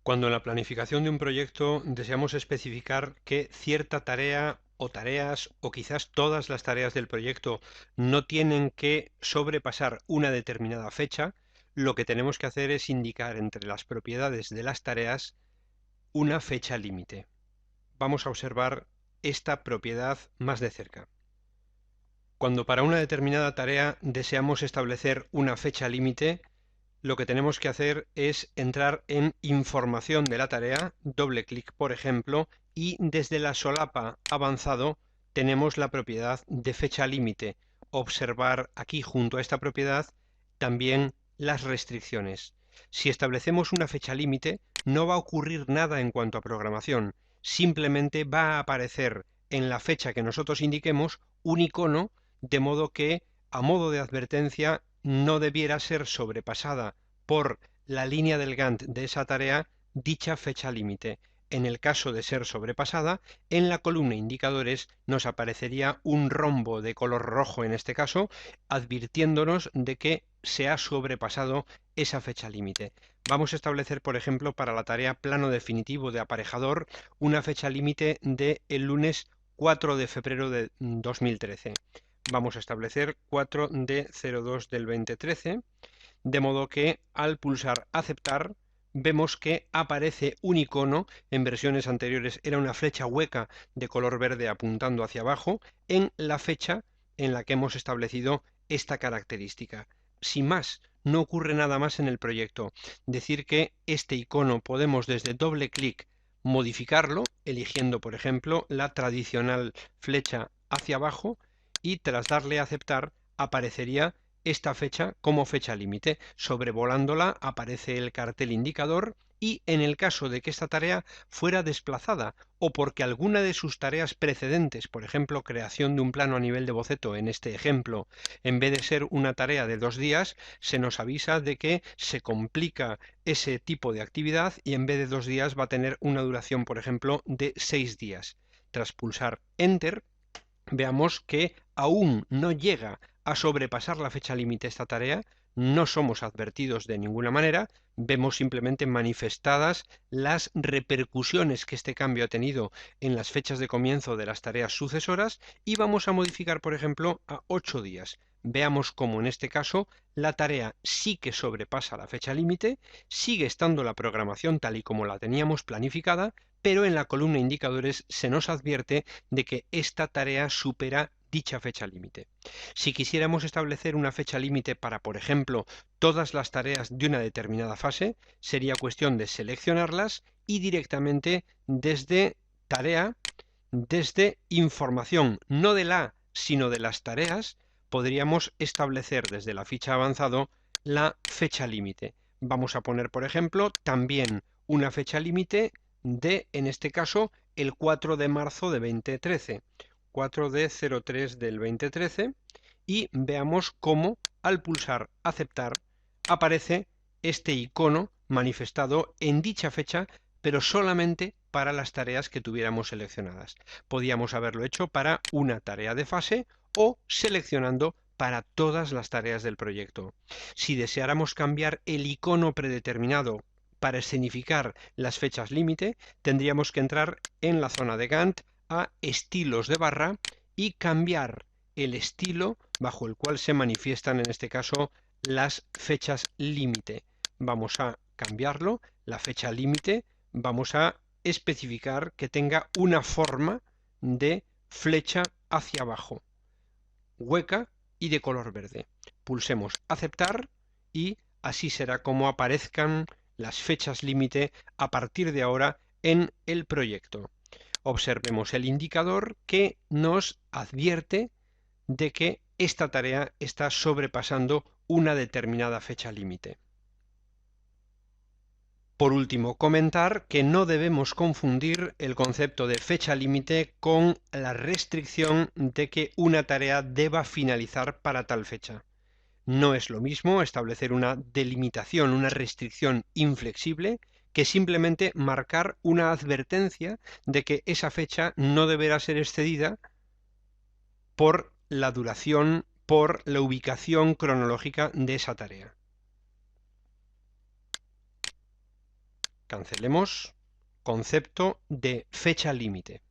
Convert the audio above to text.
Cuando en la planificación de un proyecto deseamos especificar que cierta tarea o tareas o quizás todas las tareas del proyecto no tienen que sobrepasar una determinada fecha, lo que tenemos que hacer es indicar entre las propiedades de las tareas una fecha límite. Vamos a observar esta propiedad más de cerca. Cuando para una determinada tarea deseamos establecer una fecha límite, lo que tenemos que hacer es entrar en información de la tarea, doble clic por ejemplo, y desde la solapa avanzado tenemos la propiedad de fecha límite. Observar aquí junto a esta propiedad también las restricciones. Si establecemos una fecha límite, no va a ocurrir nada en cuanto a programación, simplemente va a aparecer en la fecha que nosotros indiquemos un icono, de modo que, a modo de advertencia, no debiera ser sobrepasada por la línea del Gantt de esa tarea dicha fecha límite. En el caso de ser sobrepasada, en la columna indicadores nos aparecería un rombo de color rojo en este caso, advirtiéndonos de que se ha sobrepasado esa fecha límite. Vamos a establecer, por ejemplo, para la tarea plano definitivo de aparejador, una fecha límite de el lunes 4 de febrero de 2013. Vamos a establecer 4 de 02 del 2013, de modo que al pulsar aceptar vemos que aparece un icono. En versiones anteriores era una flecha hueca de color verde apuntando hacia abajo en la fecha en la que hemos establecido esta característica. Sin más, no ocurre nada más en el proyecto. Decir que este icono podemos desde doble clic modificarlo, eligiendo por ejemplo la tradicional flecha hacia abajo, y tras darle a aceptar aparecería esta fecha como fecha límite. Sobrevolándola aparece el cartel indicador y en el caso de que esta tarea fuera desplazada o porque alguna de sus tareas precedentes, por ejemplo, creación de un plano a nivel de boceto en este ejemplo, en vez de ser una tarea de 2 días, se nos avisa de que se complica ese tipo de actividad y en vez de 2 días va a tener una duración, por ejemplo, de 6 días. Tras pulsar Enter, veamos que aún no llega a sobrepasar la fecha límite esta tarea, no somos advertidos de ninguna manera, vemos simplemente manifestadas las repercusiones que este cambio ha tenido en las fechas de comienzo de las tareas sucesoras y vamos a modificar, por ejemplo, a 8 días. Veamos cómo en este caso la tarea sí que sobrepasa la fecha límite, sigue estando la programación tal y como la teníamos planificada, pero en la columna indicadores se nos advierte de que esta tarea supera dicha fecha límite. Si quisiéramos establecer una fecha límite para, por ejemplo, todas las tareas de una determinada fase, sería cuestión de seleccionarlas y directamente desde tarea, desde información, no de la, sino de las tareas, podríamos establecer desde la ficha avanzado la fecha límite. Vamos a poner, por ejemplo, también una fecha límite de, en este caso, el 4 de marzo de 2013, 4 de 03 del 2013, y veamos cómo al pulsar aceptar aparece este icono manifestado en dicha fecha, pero solamente para las tareas que tuviéramos seleccionadas. Podíamos haberlo hecho para una tarea de fase o seleccionando para todas las tareas del proyecto. Si deseáramos cambiar el icono predeterminado para escenificar las fechas límite, tendríamos que entrar en la zona de Gantt a estilos de barra y cambiar el estilo bajo el cual se manifiestan en este caso las fechas límite. Vamos a cambiarlo, la fecha límite, vamos a especificar que tenga una forma de flecha hacia abajo, hueca y de color verde. Pulsemos aceptar y así será como aparezcan las fechas límite a partir de ahora en el proyecto. Observemos el indicador que nos advierte de que esta tarea está sobrepasando una determinada fecha límite. Por último, comentar que no debemos confundir el concepto de fecha límite con la restricción de que una tarea deba finalizar para tal fecha. No es lo mismo establecer una delimitación, una restricción inflexible, que simplemente marcar una advertencia de que esa fecha no deberá ser excedida por la duración, por la ubicación cronológica de esa tarea. Cancelemos. Concepto de fecha límite.